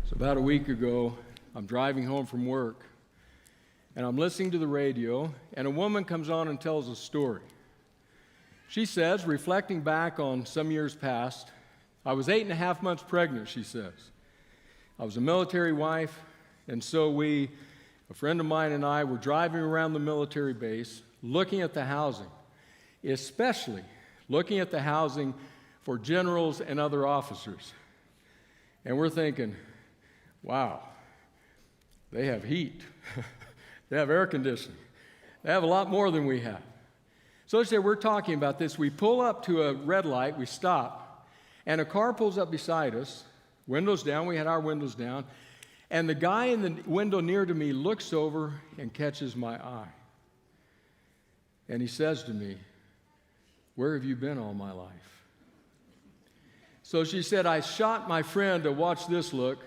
So about a week ago, I'm driving home from work, and I'm listening to the radio, and a woman comes on and tells a story. She says, reflecting back on some years past, I was 8.5 months pregnant, she says. I was a military wife, and so a friend of mine and I were driving around the military base, looking at the housing, especially looking at the housing for generals and other officers. And we're thinking, wow, they have heat. They have air conditioning. They have a lot more than we have. So as we're talking about this, we pull up to a red light, we stop, and a car pulls up beside us, windows down, we had our windows down, and the guy in the window near to me looks over and catches my eye. And he says to me, "Where have you been all my life?" So she said, I shot my friend to watch this look,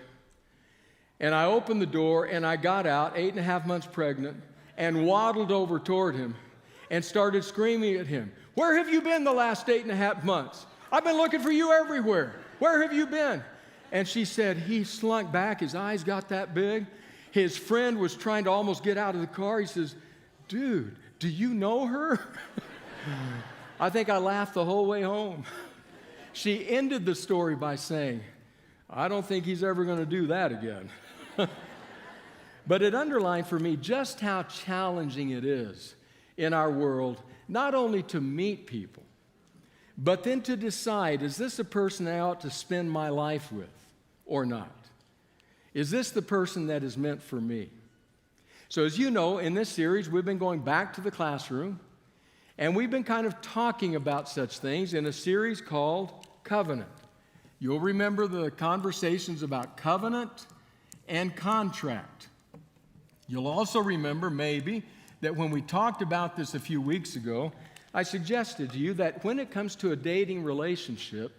and I opened the door, and I got out, 8.5 months pregnant, and waddled over toward him and started screaming at him, "Where have you been the last 8.5 months? I've been looking for you everywhere. Where have you been?" And she said he slunk back. His eyes got that big. His friend was trying to almost get out of the car. He says, "Dude, do you know her?" I think I laughed the whole way home. She ended the story by saying, "I don't think he's ever going to do that again." But it underlined for me just how challenging it is in our world, not only to meet people, but then to decide, is this a person I ought to spend my life with or not? Is this the person that is meant for me? So as you know, in this series, we've been going back to the classroom, and we've been kind of talking about such things in a series called Covenant. You'll remember the conversations about covenant and contract. You'll also remember, maybe, that when we talked about this a few weeks ago, I suggested to you that when it comes to a dating relationship,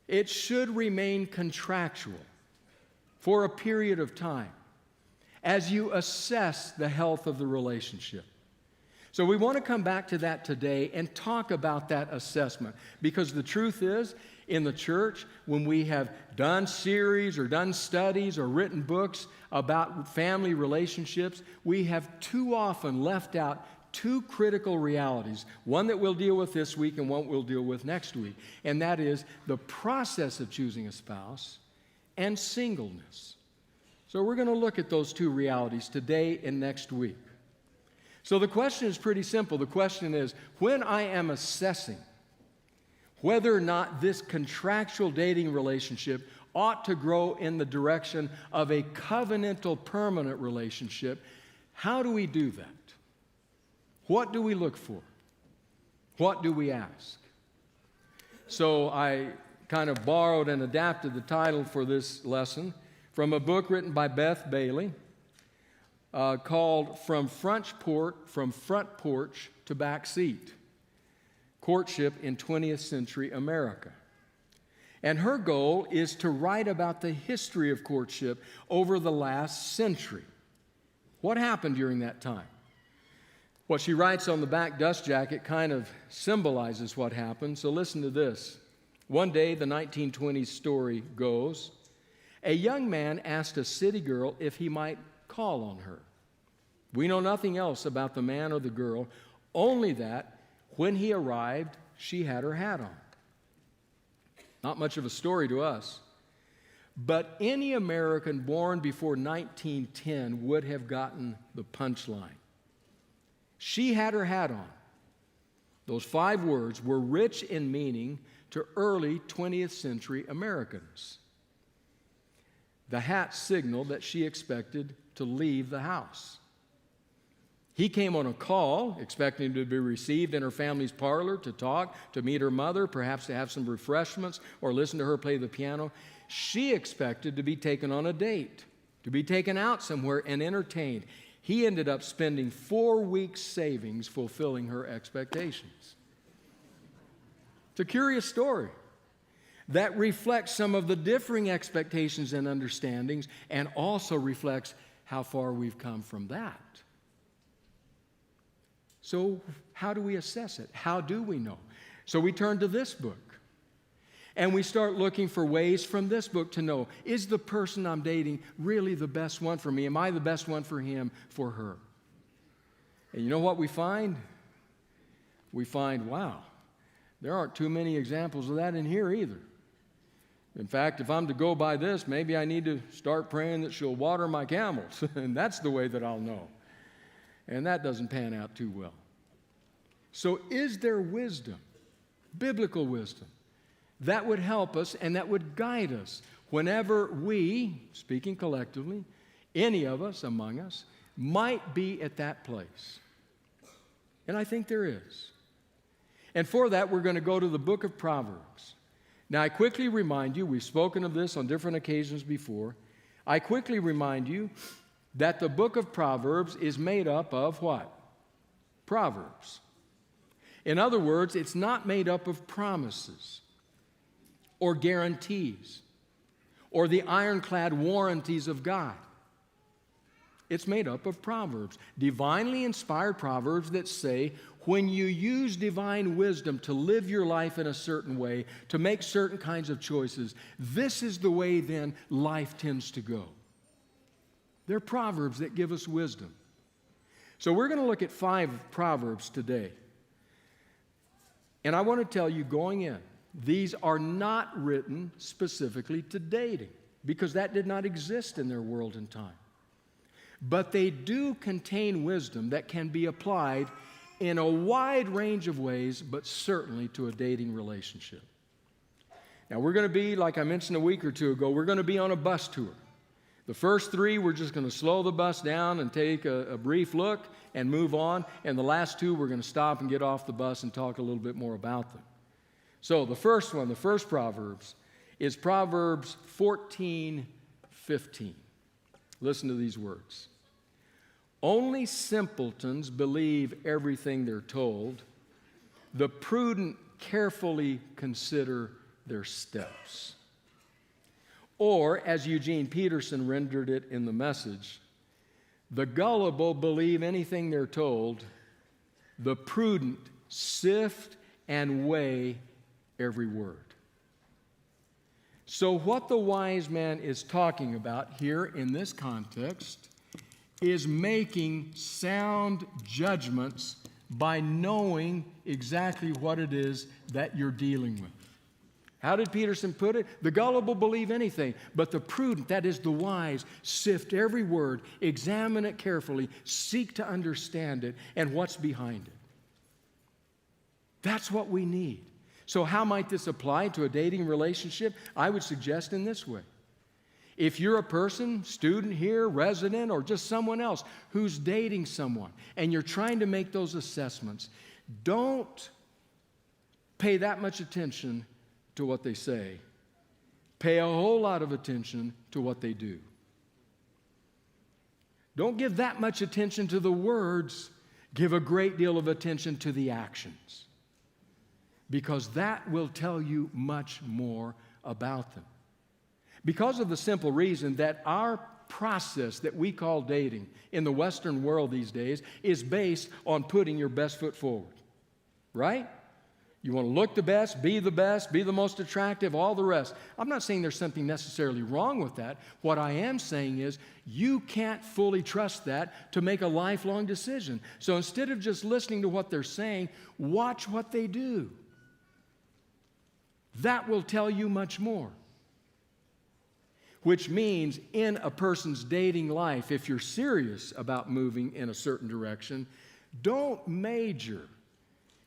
it should remain contractual for a period of time as you assess the health of the relationship. So we want to come back to that today and talk about that assessment, because the truth is, in the church, when we have done series or done studies or written books about family relationships, we have too often left out two critical realities, one that we'll deal with this week and one we'll deal with next week, and that is the process of choosing a spouse and singleness. So we're going to look at those two realities today and next week. So the question is pretty simple. The question is, when I am assessing whether or not this contractual dating relationship ought to grow in the direction of a covenantal permanent relationship, how do we do that? What do we look for? What do we ask? So I kind of borrowed and adapted the title for this lesson from a book written by Beth Bailey called From Front Porch to Back Seat: Courtship in 20th Century America. And her goal is to write about the history of courtship over the last century. What happened during that time? What she writes on the back dust jacket kind of symbolizes what happened, so listen to this. One day, the 1920s story goes, a young man asked a city girl if he might call on her. We know nothing else about the man or the girl, only that when he arrived, she had her hat on. Not much of a story to us, but any American born before 1910 would have gotten the punchline. She had her hat on. Those 5 words were rich in meaning to early 20th century Americans. The hat signaled that she expected to leave the house. He came on a call, expecting to be received in her family's parlor to talk, to meet her mother, perhaps to have some refreshments or listen to her play the piano. She expected to be taken on a date, to be taken out somewhere and entertained. He ended up spending 4 weeks' savings fulfilling her expectations. It's a curious story that reflects some of the differing expectations and understandings, and also reflects how far we've come from that. So how do we assess it? How do we know? So we turn to this book. And we start looking for ways from this book to know, is the person I'm dating really the best one for me? Am I the best one for him, for her? And you know what we find? We find, wow, there aren't too many examples of that in here either. In fact, if I'm to go by this, maybe I need to start praying that she'll water my camels, and that's the way that I'll know. And that doesn't pan out too well. So is there wisdom, biblical wisdom, that would help us and that would guide us whenever we, speaking collectively, any of us among us, might be at that place? And I think there is. And for that, we're going to go to the book of Proverbs. Now, I quickly remind you, we've spoken of this on different occasions before. I quickly remind you that the book of Proverbs is made up of what? Proverbs. In other words, it's not made up of promises or guarantees or the ironclad warranties of God. It's made up of Proverbs, divinely inspired Proverbs that say, when you use divine wisdom to live your life in a certain way, to make certain kinds of choices, this is the way then life tends to go. They're Proverbs that give us wisdom. So we're going to look at 5 Proverbs today. And I want to tell you going in, these are not written specifically to dating, because that did not exist in their world and time. But they do contain wisdom that can be applied in a wide range of ways, but certainly to a dating relationship. Now, we're going to be, like I mentioned a week or two ago, we're going to be on a bus tour. The first 3, we're just going to slow the bus down and take a brief look and move on. And the last 2, we're going to stop and get off the bus and talk a little bit more about them. So the first one, the first Proverbs, is Proverbs 14:15. Listen to these words. Only simpletons believe everything they're told. The prudent carefully consider their steps. Or, as Eugene Peterson rendered it in the Message, the gullible believe anything they're told. The prudent sift and weigh every word. So what the wise man is talking about here in this context is making sound judgments by knowing exactly what it is that you're dealing with. How did Peterson put it? The gullible believe anything, but the prudent, that is the wise, sift every word, examine it carefully, seek to understand it and what's behind it. That's what we need. So how might this apply to a dating relationship? I would suggest in this way. If you're a person, student here, resident, or just someone else who's dating someone, and you're trying to make those assessments, don't pay that much attention to what they say. Pay a whole lot of attention to what they do. Don't give that much attention to the words. Give a great deal of attention to the actions, because that will tell you much more about them. Because of the simple reason that our process that we call dating in the Western world these days is based on putting your best foot forward, right? You want to look the best, be the most attractive, all the rest. I'm not saying there's something necessarily wrong with that. What I am saying is you can't fully trust that to make a lifelong decision. So instead of just listening to what they're saying, watch what they do. That will tell you much more. Which means in a person's dating life, if you're serious about moving in a certain direction, don't major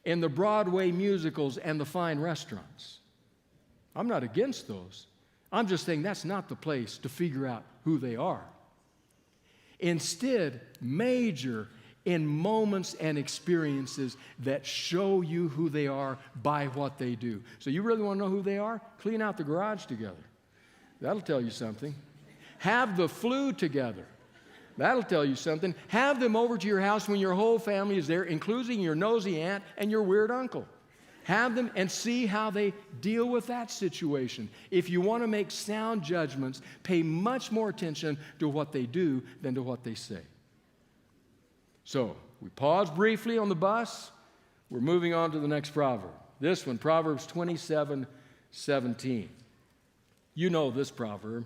in the Broadway musicals and the fine restaurants. I'm not against those. I'm just saying that's not the place to figure out who they are. Instead, major in moments and experiences that show you who they are by what they do. So you really want to know who they are? Clean out the garage together. That'll tell you something. Have the flu together. That'll tell you something. Have them over to your house when your whole family is there, including your nosy aunt and your weird uncle. Have them and see how they deal with that situation. If you want to make sound judgments, pay much more attention to what they do than to what they say. So, we paused briefly on the bus. We're moving on to the next proverb. This one, Proverbs 27, 17. You know this proverb.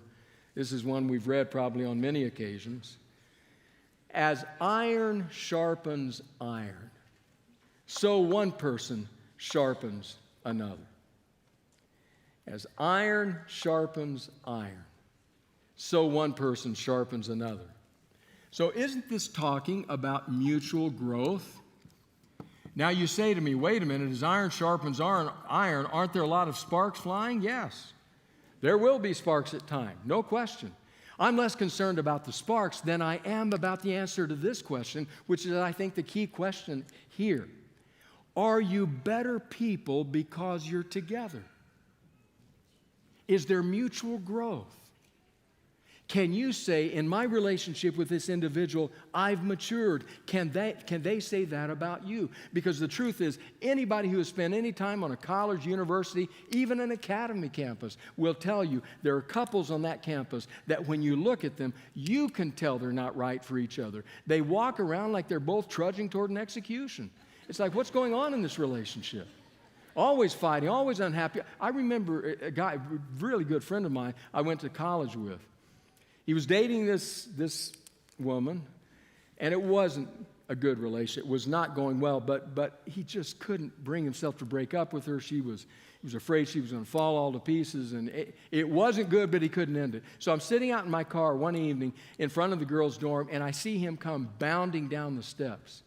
This is one we've read probably on many occasions. As iron sharpens iron, so one person sharpens another. As iron sharpens iron, so one person sharpens another. So isn't this talking about mutual growth? Now you say to me, wait a minute, as iron sharpens iron, aren't there a lot of sparks flying? Yes. There will be sparks at times, no question. I'm less concerned about the sparks than I am about the answer to this question, which is, I think, the key question here. Are you better people because you're together? Is there mutual growth? Can you say, in my relationship with this individual, I've matured? Can they say that about you? Because the truth is, anybody who has spent any time on a college, university, even an academy campus, will tell you there are couples on that campus that when you look at them, you can tell they're not right for each other. They walk around like they're both trudging toward an execution. It's like, what's going on in this relationship? Always fighting, always unhappy. I remember a guy, a really good friend of mine, I went to college with. He was dating this woman, and it wasn't a good relationship. It was not going well, but he just couldn't bring himself to break up with her. He was afraid she was going to fall all to pieces, and it wasn't good, but he couldn't end it. So I'm sitting out in my car one evening in front of the girls' dorm, and I see him come bounding down the steps.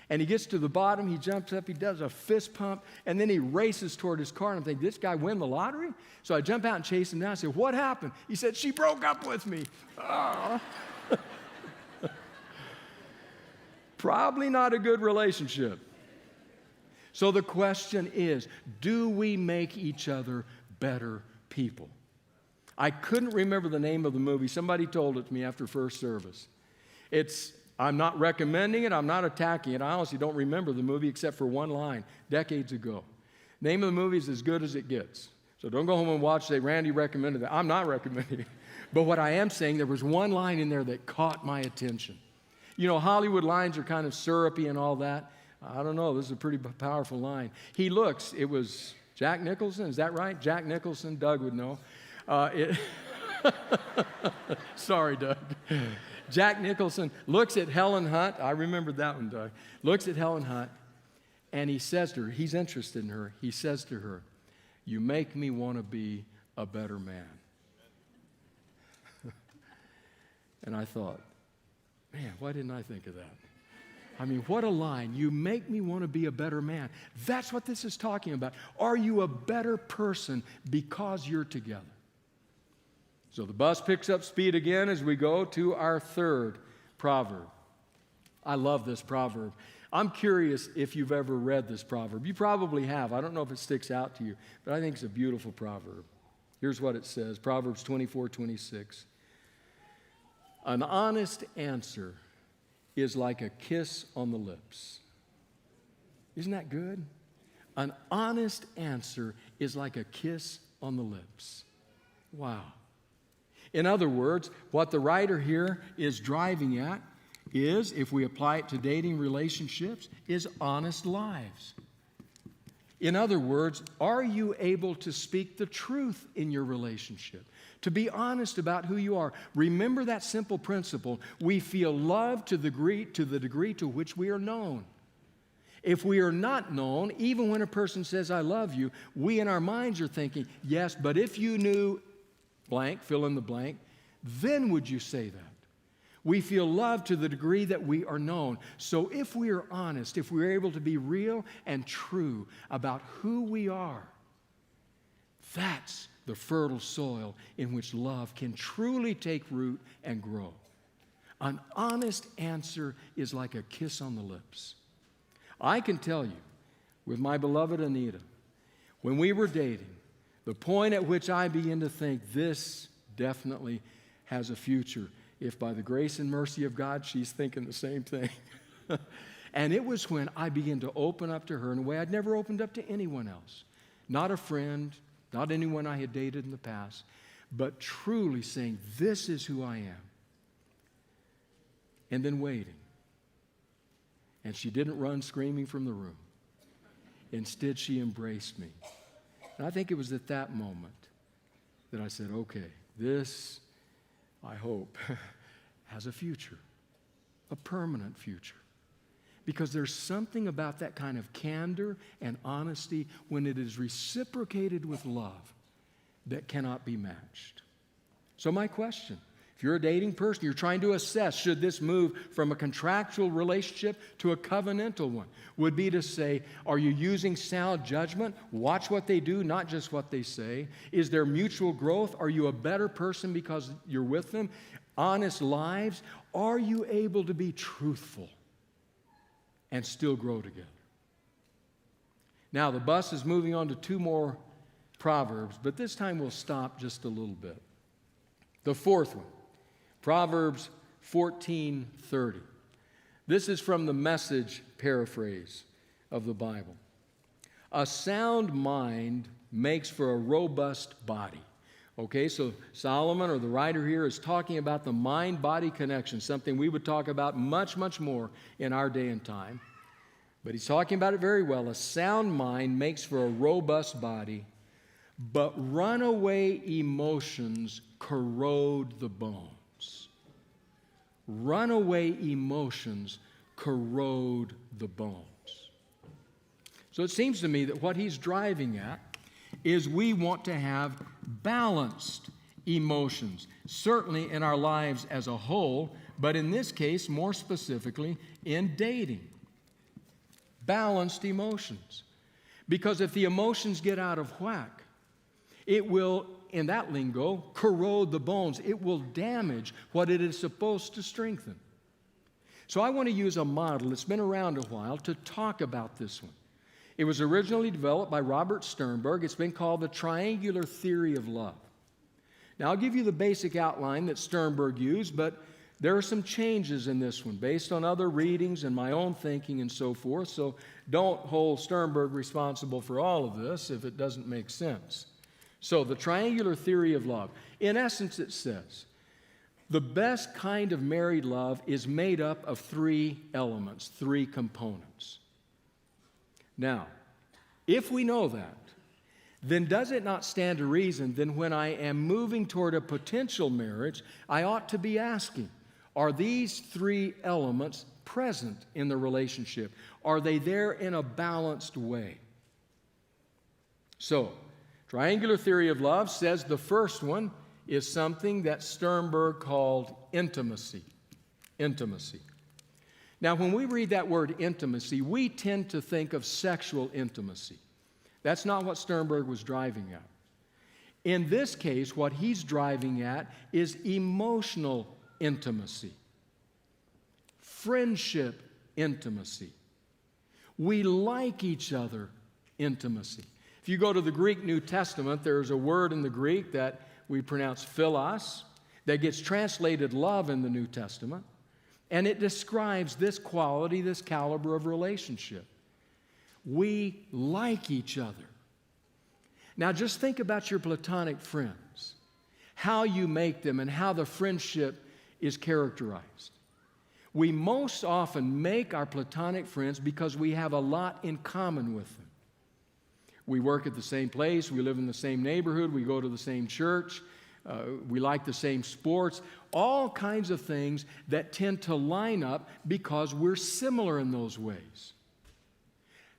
And he gets to the bottom, he jumps up, he does a fist pump, and then he races toward his car. And I'm thinking, this guy win the lottery? So I jump out and chase him down. I said, what happened? He said, she broke up with me. Probably not a good relationship. So the question is, do we make each other better people? I couldn't remember the name of the movie. Somebody told it to me after first service. I'm not recommending it. I'm not attacking it. I honestly don't remember the movie except for one line decades ago. Name of the movie is As Good as It Gets. So don't go home and watch, say, Randy recommended that. I'm not recommending it. But what I am saying, there was one line in there that caught my attention. You know, Hollywood lines are kind of syrupy and all that. I don't know. This is a pretty powerful line. He looks. It was Jack Nicholson. Is that right? Jack Nicholson. Doug would know. Sorry, Doug. Jack Nicholson looks at Helen Hunt. I remember that one, Doug. Looks at Helen Hunt, and he says to her, he's interested in her. He says to her, you make me want to be a better man. And I thought, man, why didn't I think of that? I mean, what a line. You make me want to be a better man. That's what this is talking about. Are you a better person because you're together? So the bus picks up speed again as we go to our third proverb. I love this proverb. I'm curious if you've ever read this proverb. You probably have. I don't know if it sticks out to you, but I think it's a beautiful proverb. Here's what it says, Proverbs 24:26. An honest answer is like a kiss on the lips. Isn't that good? An honest answer is like a kiss on the lips. Wow. In other words, what the writer here is driving at is, if we apply it to dating relationships, is honest lives. In other words, are you able to speak the truth in your relationship? To be honest about who you are. Remember that simple principle. We feel love to the degree to which we are known. If we are not known, even when a person says, I love you, we in our minds are thinking, yes, but if you knew blank, fill in the blank, then would you say that? We feel love to the degree that we are known. So if we are honest, if we're able to be real and true about who we are, that's the fertile soil in which love can truly take root and grow. An honest answer is like a kiss on the lips. I can tell you, with my beloved Anita, when we were dating, the point at which I began to think this definitely has a future, if by the grace and mercy of God, she's thinking the same thing. And it was when I began to open up to her in a way I'd never opened up to anyone else. Not a friend, not anyone I had dated in the past, but truly saying, this is who I am. And then waiting. And she didn't run screaming from the room. Instead, she embraced me. And I think it was at that moment that I said, okay, this, I hope, has a future, a permanent future. Because there's something about that kind of candor and honesty when it is reciprocated with love that cannot be matched. So my question, if you're a dating person, you're trying to assess, should this move from a contractual relationship to a covenantal one, would be to say, are you using sound judgment? Watch what they do, not just what they say. Is there mutual growth? Are you a better person because you're with them? Honest lives? Are you able to be truthful and still grow together? Now, the bus is moving on to 2 more Proverbs, but this time we'll stop just a little bit. The 4th one, Proverbs 14:30. This is from the Message paraphrase of the Bible. A sound mind makes for a robust body. Okay, so Solomon, or the writer here, is talking about the mind-body connection, something we would talk about much, much more in our day and time. But he's talking about it very well. A sound mind makes for a robust body, but runaway emotions corrode the bones. Runaway emotions corrode the bones. So it seems to me that what he's driving at is we want to have balanced emotions, certainly in our lives as a whole, but in this case, more specifically, in dating. Balanced emotions. Because if the emotions get out of whack, it will, in that lingo, corrode the bones. It will damage what it is supposed to strengthen. So I want to use a model that's been around a while to talk about this one. It was originally developed by Robert Sternberg. It's been called the triangular theory of love. Now, I'll give you the basic outline that Sternberg used, but there are some changes in this one based on other readings and my own thinking and so forth, so don't hold Sternberg responsible for all of this if it doesn't make sense. So, the triangular theory of love. In essence, it says, the best kind of married love is made up of 3 elements, 3 components. Now, if we know that, then does it not stand to reason then when I am moving toward a potential marriage, I ought to be asking, are these 3 elements present in the relationship? Are they there in a balanced way? So, triangular theory of love says the first one is something that Sternberg called intimacy. Intimacy. Now, when we read that word intimacy, we tend to think of sexual intimacy. That's not what Sternberg was driving at. In this case, what he's driving at is emotional intimacy, friendship intimacy. We like each other intimacy. If you go to the Greek New Testament, there's a word in the Greek that we pronounce philos that gets translated love in the New Testament. And it describes this quality, this caliber of relationship. We like each other. Now just think about your platonic friends, how you make them and how the friendship is characterized. We most often make our platonic friends because we have a lot in common with them. We work at the same place, we live in the same neighborhood, we go to the same church, we like the same sports, all kinds of things that tend to line up because we're similar in those ways.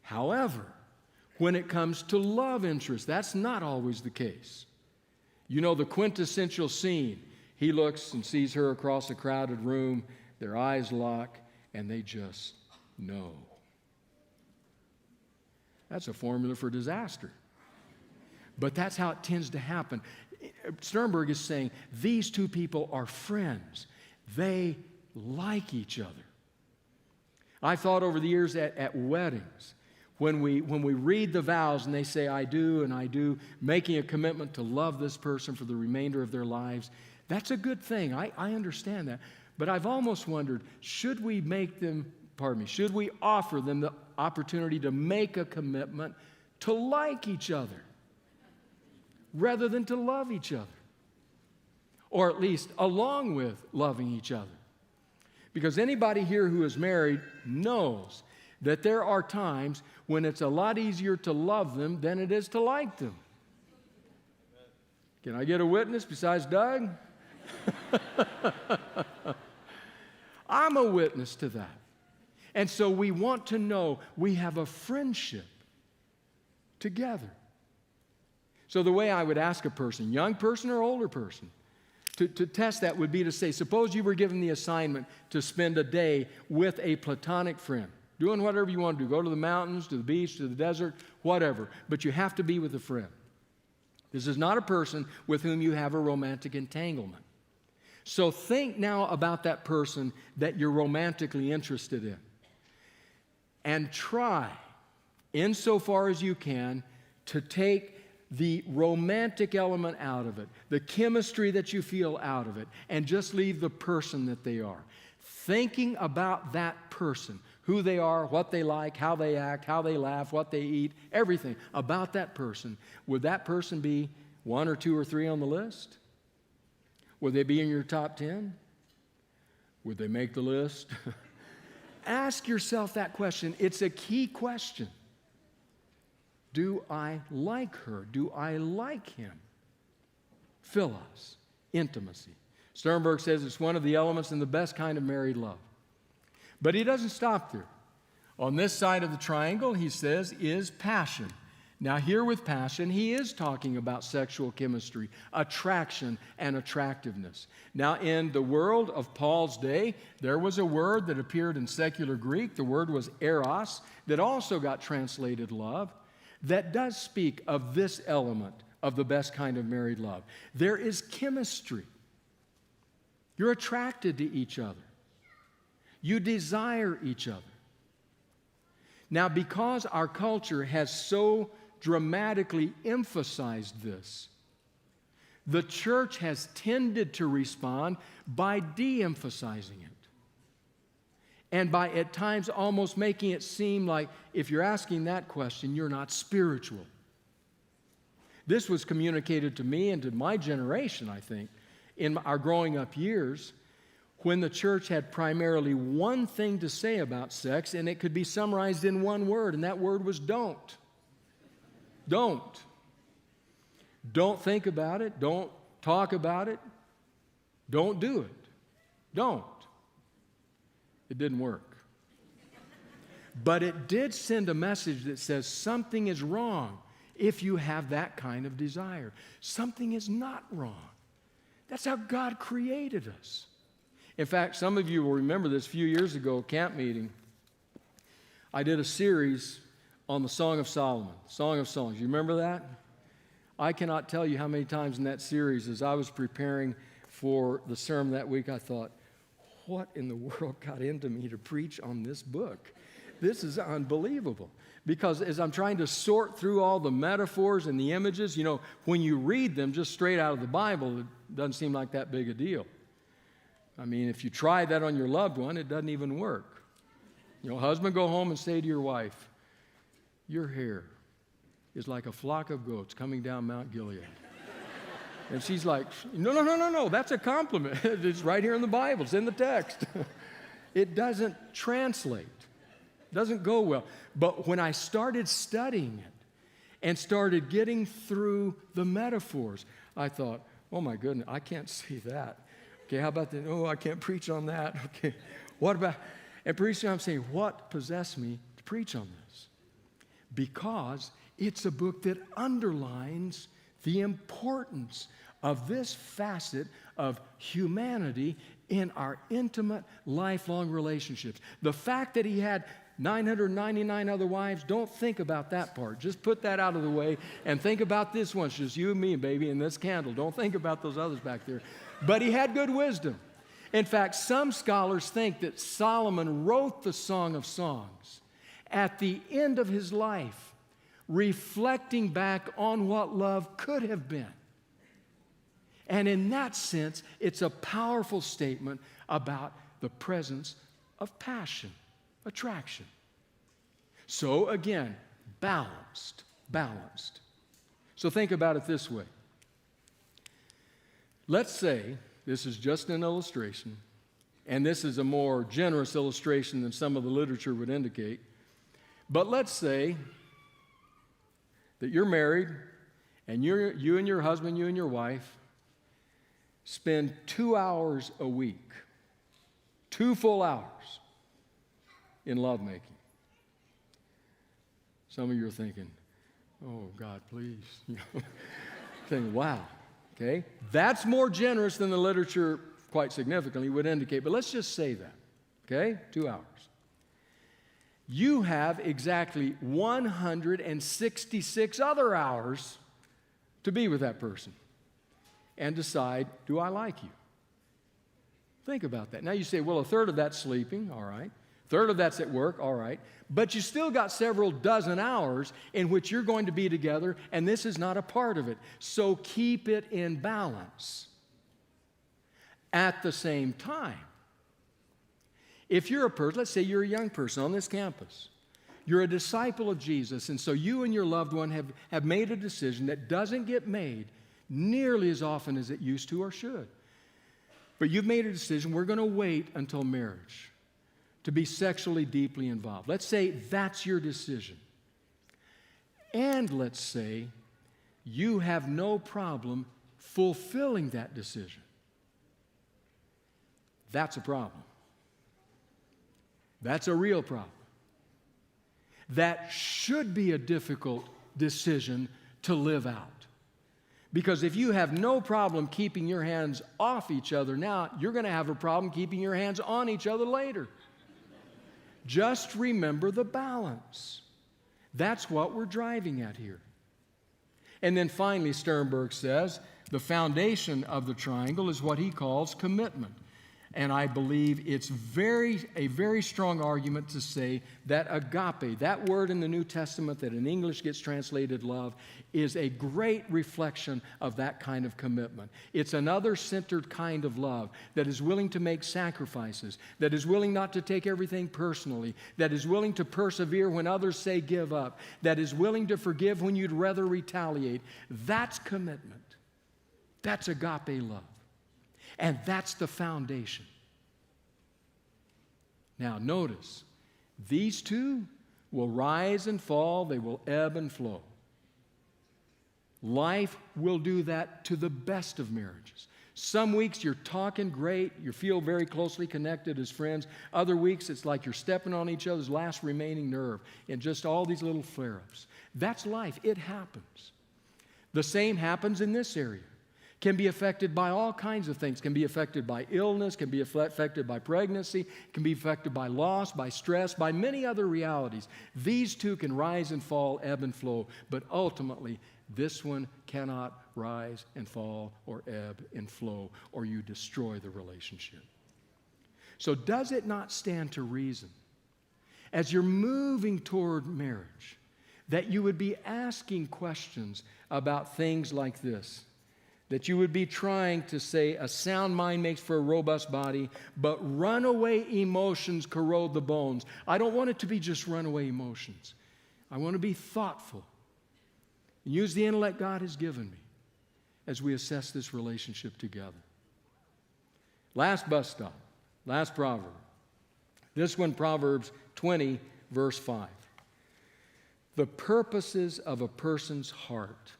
However, when it comes to love interest, that's not always the case. You know the quintessential scene. He looks and sees her across a crowded room, their eyes lock, and they just know. That's a formula for disaster. But that's how it tends to happen. Sternberg is saying these 2 people are friends. They like each other. I thought over the years at weddings, when we read the vows and they say, I do and I do, making a commitment to love this person for the remainder of their lives, that's a good thing. I understand that. But I've almost wondered, should we offer them the opportunity to make a commitment to like each other rather than to love each other? Or at least along with loving each other. Because anybody here who is married knows that there are times when it's a lot easier to love them than it is to like them. Can I get a witness besides Doug? I'm a witness to that. And so we want to know we have a friendship together. So the way I would ask a person, young person or older person, to test that would be to say, suppose you were given the assignment to spend a day with a platonic friend, doing whatever you want to do, go to the mountains, to the beach, to the desert, whatever, but you have to be with a friend. This is not a person with whom you have a romantic entanglement. So think now about that person that you're romantically interested in. And try, insofar as you can, to take the romantic element out of it, the chemistry that you feel out of it, and just leave the person that they are. Thinking about that person, who they are, what they like, how they act, how they laugh, what they eat, everything about that person. Would that person be 1 or 2 or 3 on the list? Would they be in your top 10? Would they make the list? Ask yourself that question. It's a key question. Do I like her? Do I like him? Philos, intimacy. Sternberg says it's one of the elements in the best kind of married love. But he doesn't stop there. On this side of the triangle, he says, is passion. Now here with passion, he is talking about sexual chemistry, attraction, and attractiveness. Now in the world of Paul's day, there was a word that appeared in secular Greek. The word was eros, that also got translated love, that does speak of this element of the best kind of married love. There is chemistry. You're attracted to each other. You desire each other. Now, because our culture has so dramatically emphasized this, the church has tended to respond by de-emphasizing it. And by at times almost making it seem like if you're asking that question, you're not spiritual. This was communicated to me and to my generation, I think, in our growing up years, when the church had primarily one thing to say about sex, and it could be summarized in one word, and that word was don't. Don't. Don't think about it. Don't talk about it. Don't do it. Don't. It didn't work. But it did send a message that says something is wrong if you have that kind of desire. Something is not wrong. That's how God created us. In fact, some of you will remember this a few years ago, camp meeting. I did a series on the Song of Solomon, Song of Songs. You remember that? I cannot tell you how many times in that series, as I was preparing for the sermon that week, I thought, what in the world got into me to preach on this book? This is unbelievable. Because as I'm trying to sort through all the metaphors and the images, you know, when you read them just straight out of the Bible, it doesn't seem like that big a deal. I mean, if you try that on your loved one, it doesn't even work. You know, husband, go home and say to your wife, your hair is like a flock of goats coming down Mount Gilead. And she's like, no, that's a compliment. It's right here in the Bible. It's in the text. It doesn't translate. It doesn't go well. But when I started studying it and started getting through the metaphors, I thought, oh my goodness, I can't see that. Okay, how about that? Oh, I can't preach on that. Okay, what about, and pretty soon I'm saying, what possessed me to preach on this? Because it's a book that underlines the importance of this facet of humanity in our intimate, lifelong relationships. The fact that he had 999 other wives, don't think about that part. Just put that out of the way and think about this one. It's just you and me, baby, and this candle. Don't think about those others back there. But he had good wisdom. In fact, some scholars think that Solomon wrote the Song of Songs at the end of his life, reflecting back on what love could have been. And in that sense, it's a powerful statement about the presence of passion, attraction. So again, balanced. So think about it this way. Let's say, this is just an illustration, and this is a more generous illustration than some of the literature would indicate, but let's say that you're married and you and your husband, you and your wife, spend 2 hours a week, 2 full hours in lovemaking. Some of you are thinking, oh, God, please. Thinking, wow, okay? That's more generous than the literature quite significantly would indicate, but let's just say that, okay? 2 hours. You have exactly 166 other hours to be with that person and decide, do I like you? Think about that. Now you say, well, a third of that's sleeping, all right. A third of that's at work, all right. But you still got several dozen hours in which you're going to be together, and this is not a part of it. So keep it in balance. At the same time, if you're a person, let's say you're a young person on this campus, you're a disciple of Jesus, and so you and your loved one have made a decision that doesn't get made nearly as often as it used to or should. But you've made a decision, we're going to wait until marriage to be sexually deeply involved. Let's say that's your decision. And let's say you have no problem fulfilling that decision. That's a problem. That's a real problem. That should be a difficult decision to live out. Because if you have no problem keeping your hands off each other now, you're going to have a problem keeping your hands on each other later. Just remember the balance. That's what we're driving at here. And then finally, Sternberg says, the foundation of the triangle is what he calls commitment. And I believe it's a very strong argument to say that agape, that word in the New Testament that in English gets translated love, is a great reflection of that kind of commitment. It's another centered kind of love that is willing to make sacrifices, that is willing not to take everything personally, that is willing to persevere when others say give up, that is willing to forgive when you'd rather retaliate. That's commitment. That's agape love. And that's the foundation. Now, notice, these two will rise and fall, they will ebb and flow. Life will do that to the best of marriages. Some weeks you're talking great, you feel very closely connected as friends. Other weeks it's like you're stepping on each other's last remaining nerve in just all these little flare-ups. That's life. It happens. The same happens in this area. Can be affected by all kinds of things. Can be affected by illness, can be affected by pregnancy, can be affected by loss, by stress, by many other realities. These two can rise and fall, ebb and flow, but ultimately this one cannot rise and fall or ebb and flow, or you destroy the relationship. So does it not stand to reason, as you're moving toward marriage, that you would be asking questions about things like this? That you would be trying to say a sound mind makes for a robust body, but runaway emotions corrode the bones. I don't want it to be just runaway emotions. I want to be thoughtful and use the intellect God has given me as we assess this relationship together. Last bus stop, last proverb. This one, Proverbs 20, verse 5. The purposes of a person's heart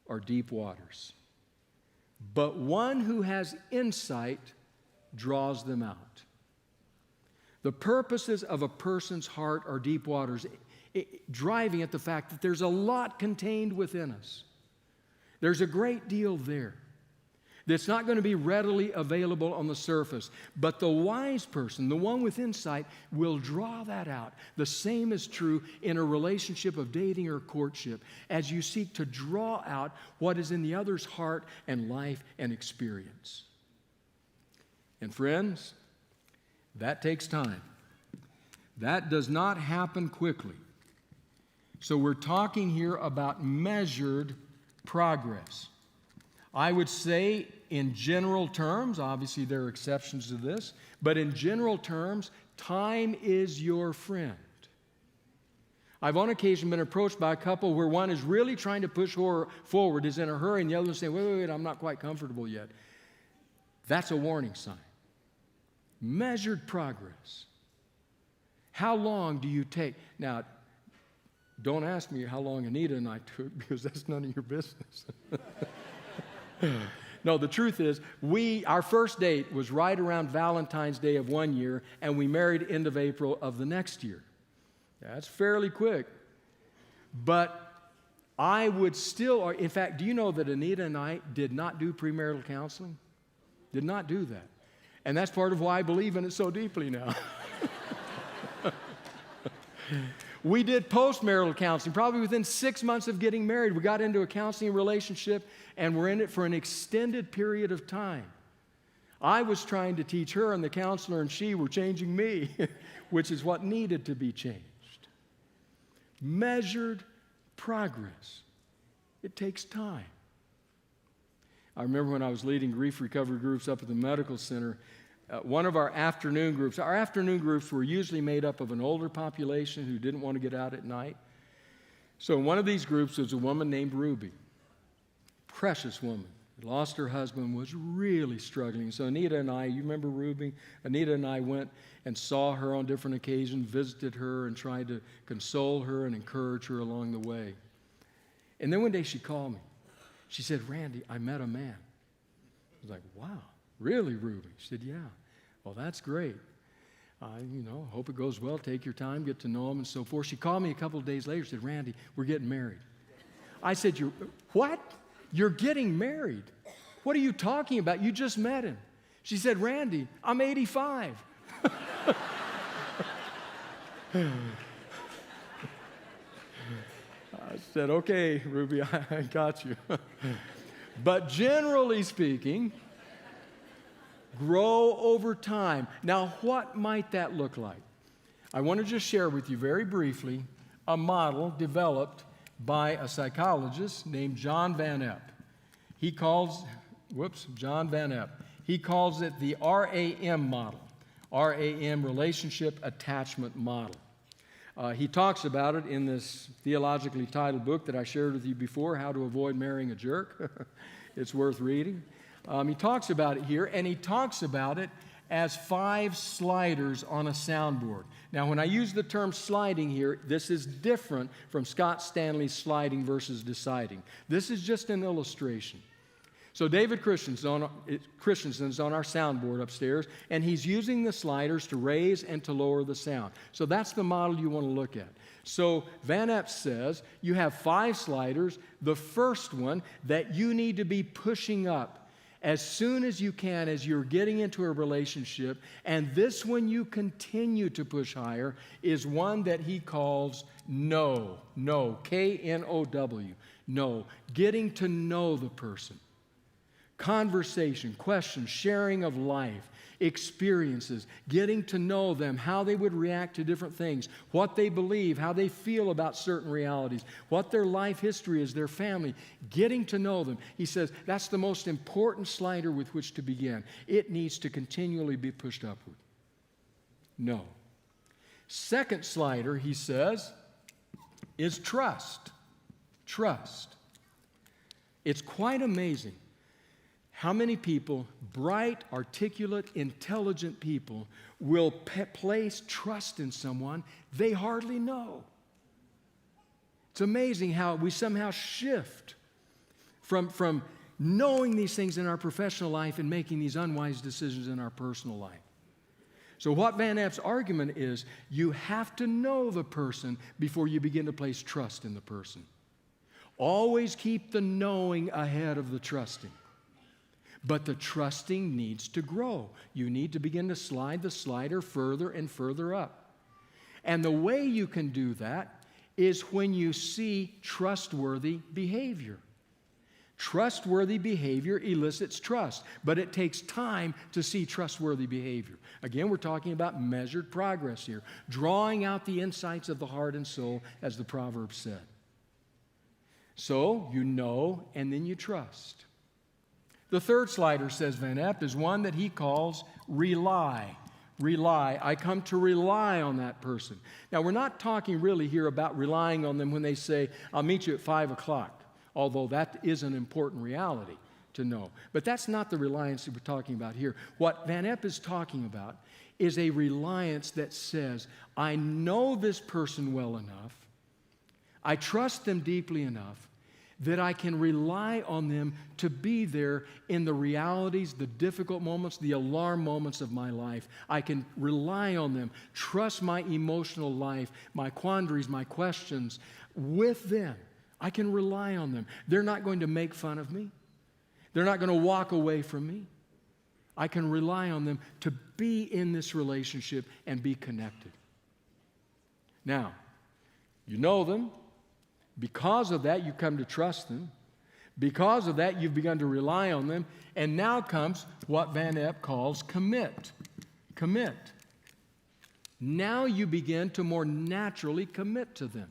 are deep waters, but one who has insight draws them out. The purposes of a person's heart are deep waters, driving at the fact that there's a lot contained within us. There's a great deal there that's not going to be readily available on the surface. But the wise person, the one with insight, will draw that out. The same is true in a relationship of dating or courtship, as you seek to draw out what is in the other's heart and life and experience. And friends, that takes time. That does not happen quickly. So we're talking here about measured progress. I would say in general terms, obviously there are exceptions to this, but in general terms, time is your friend. I've on occasion been approached by a couple where one is really trying to push forward, is in a hurry, and the other is saying, wait, I'm not quite comfortable yet. That's a warning sign. Measured progress. How long do you take? Now, Don't ask me how long Anita and I took, because that's none of your business. No, the truth is, our first date was right around Valentine's Day of one year, and we married end of April of the next year. That's fairly quick. But I would still, in fact, do you know that Anita and I did not do premarital counseling? Did not do that. And that's part of why I believe in it so deeply now. We did postmarital counseling, probably within 6 months of getting married. We got into a counseling relationship, and we're in it for an extended period of time. I was trying to teach her, and the counselor and she were changing me, which is what needed to be changed. Measured progress. It takes time. I remember when I was leading grief recovery groups up at the medical center, one of our afternoon groups were usually made up of an older population who didn't want to get out at night. So one of these groups was a woman named Ruby, precious woman. Lost her husband, was really struggling. So Anita and I, you remember Ruby? Anita and I went and saw her on different occasions, visited her, and tried to console her and encourage her along the way. And then one day she called me. She said, "Randy, I met a man." I was like, "Wow, really, Ruby?" She said, "Yeah." "Well, that's great. Hope it goes well. Take your time, get to know him, and so forth." She called me a couple of days later. She said, "Randy, we're getting married." I said, "What? You're getting married? What are you talking about? You just met him." She said, "Randy, I'm 85. I said, "Okay, Ruby, I got you." But generally speaking, grow over time. Now, what might that look like? I want to just share with you very briefly a model developed by a psychologist named John Van Epp. John Van Epp. He calls it the RAM model, RAM, Relationship Attachment Model. He talks about it in this theologically titled book that I shared with you before, How to Avoid Marrying a Jerk. It's worth reading. He talks about it here, and he talks about it as 5 sliders on a soundboard. Now, when I use the term sliding here, this is different from Scott Stanley's sliding versus deciding. This is just an illustration. So David Christensen's on our soundboard upstairs, and he's using the sliders to raise and to lower the sound. So that's the model you want to look at. So Van Epp says you have 5 sliders. The first one that you need to be pushing up as soon as you can as you're getting into a relationship, and this one you continue to push higher, is one that he calls know, K-N-O-W, know, getting to know the person. Conversation, questions, sharing of life, experiences, getting to know them, how they would react to different things, what they believe, how they feel about certain realities, what their life history is, their family, getting to know them. He says that's the most important slider with which to begin. It needs to continually be pushed upward. No. Second slider, he says, is trust. Trust. It's quite amazing how many people, bright, articulate, intelligent people, will place trust in someone they hardly know. It's amazing how we somehow shift from knowing these things in our professional life and making these unwise decisions in our personal life. So what Van Epp's argument is, you have to know the person before you begin to place trust in the person. Always keep the knowing ahead of the trusting. But the trusting needs to grow. You need to begin to slide the slider further and further up. And the way you can do that is when you see trustworthy behavior. Trustworthy behavior elicits trust, but it takes time to see trustworthy behavior. Again, we're talking about measured progress here, drawing out the insights of the heart and soul, as the proverb said. So you know, and then you trust. The third slider, says Van Epp, is one that he calls rely. Rely. I come to rely on that person. Now, we're not talking really here about relying on them when they say, "I'll meet you at 5 o'clock," although that is an important reality to know. But that's not the reliance that we're talking about here. What Van Epp is talking about is a reliance that says, I know this person well enough, I trust them deeply enough that I can rely on them to be there in the realities, the difficult moments, the alarm moments of my life. I can rely on them, trust my emotional life, my quandaries, my questions with them. I can rely on them. They're not going to make fun of me. They're not going to walk away from me. I can rely on them to be in this relationship and be connected. Now, you know them. Because of that, you come to trust them. Because of that, you've begun to rely on them. And now comes what Van Epp calls commit. Commit. Now you begin to more naturally commit to them.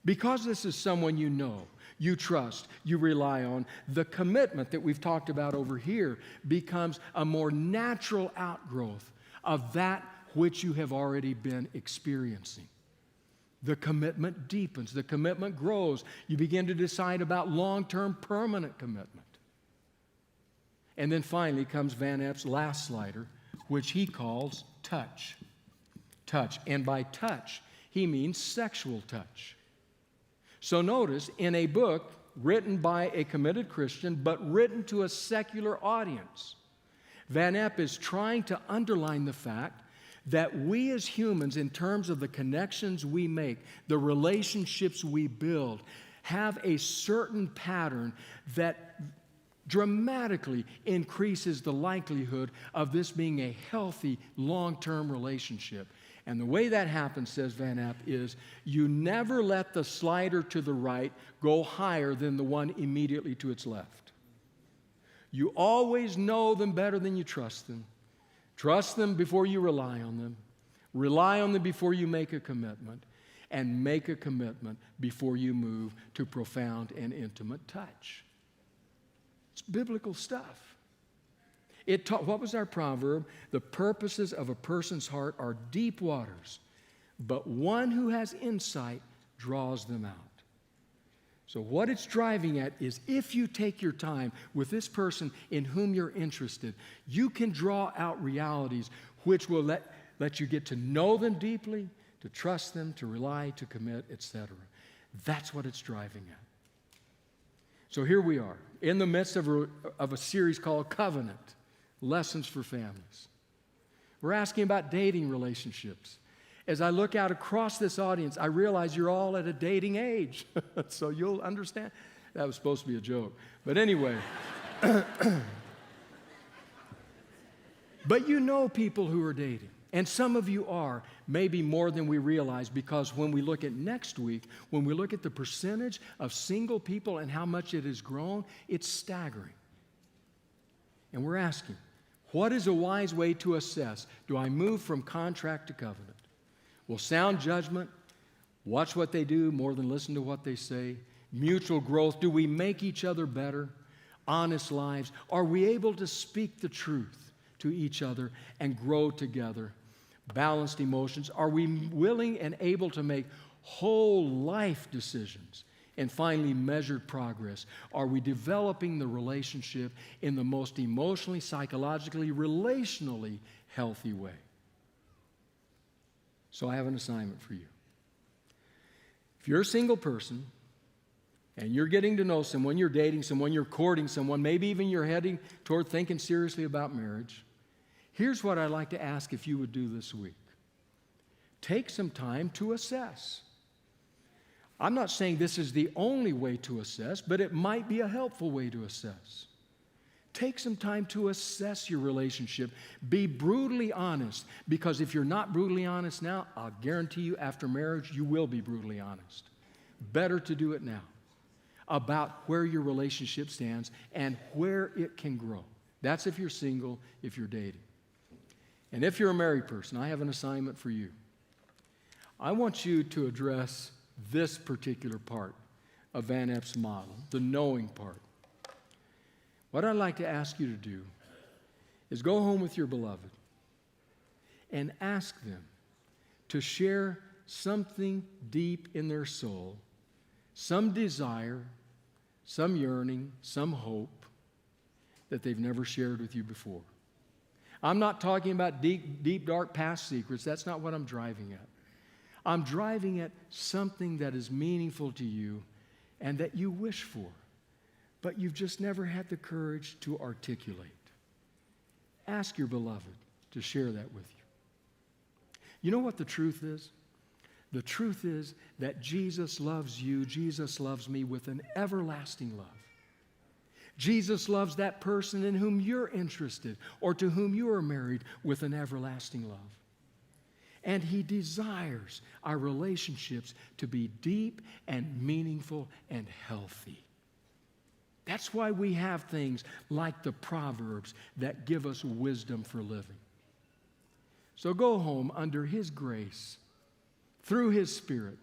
Because this is someone you know, you trust, you rely on, the commitment that we've talked about over here becomes a more natural outgrowth of that which you have already been experiencing. The commitment deepens. The commitment grows. You begin to decide about long-term permanent commitment. And then finally comes Van Epp's last slider, which he calls touch. Touch. And by touch, he means sexual touch. So notice, in a book written by a committed Christian, but written to a secular audience, Van Epp is trying to underline the fact that we as humans, in terms of the connections we make, the relationships we build, have a certain pattern that dramatically increases the likelihood of this being a healthy, long-term relationship. And the way that happens, says Van Epp, is you never let the slider to the right go higher than the one immediately to its left. You always know them better than you trust them. Trust them before you rely on them. Rely on them before you make a commitment. And make a commitment before you move to profound and intimate touch. It's biblical stuff. What was our proverb? The purposes of a person's heart are deep waters, but one who has insight draws them out. So what it's driving at is if you take your time with this person in whom you're interested, you can draw out realities which will let you get to know them deeply, to trust them, to rely, to commit, etc. That's what it's driving at. So here we are in the midst of a series called Covenant, Lessons for Families. We're asking about dating relationships. As I look out across this audience, I realize you're all at a dating age. So you'll understand. That was supposed to be a joke. But anyway. But you know people who are dating. And some of you are, maybe more than we realize, because when we look at next week, when we look at the percentage of single people and how much it has grown, it's staggering. And we're asking, what is a wise way to assess? Do I move from contract to covenant? Well, sound judgment, watch what they do more than listen to what they say. Mutual growth, do we make each other better? Honest lives, are we able to speak the truth to each other and grow together? Balanced emotions, are we willing and able to make whole life decisions? And finally, measured progress. Are we developing the relationship in the most emotionally, psychologically, relationally healthy way? So I have an assignment for you. If you're a single person and you're getting to know someone, you're dating someone, you're courting someone, maybe even you're heading toward thinking seriously about marriage, here's what I'd like to ask if you would do this week. Take some time to assess. I'm not saying this is the only way to assess, but it might be a helpful way to assess. Take some time to assess your relationship. Be brutally honest, because if you're not brutally honest now, I'll guarantee you after marriage, you will be brutally honest. Better to do it now about where your relationship stands and where it can grow. That's if you're single, if you're dating. And if you're a married person, I have an assignment for you. I want you to address this particular part of Van Epp's model, the knowing part. What I'd like to ask you to do is go home with your beloved and ask them to share something deep in their soul, some desire, some yearning, some hope that they've never shared with you before. I'm not talking about deep, dark past secrets. That's not what I'm driving at. I'm driving at something that is meaningful to you and that you wish for, but you've just never had the courage to articulate. Ask your beloved to share that with you. You know what the truth is? The truth is that Jesus loves you, Jesus loves me with an everlasting love. Jesus loves that person in whom you're interested or to whom you are married with an everlasting love. And He desires our relationships to be deep and meaningful and healthy. That's why we have things like the Proverbs that give us wisdom for living. So go home under His grace, through His Spirit,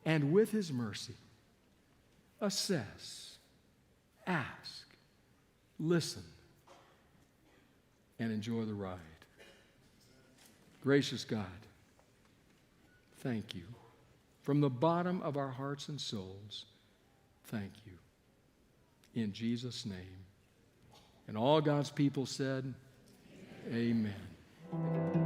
and with His mercy. Assess, ask, listen, and enjoy the ride. Gracious God, thank you. From the bottom of our hearts and souls, thank you. In Jesus' name. And all God's people said, Amen. Amen.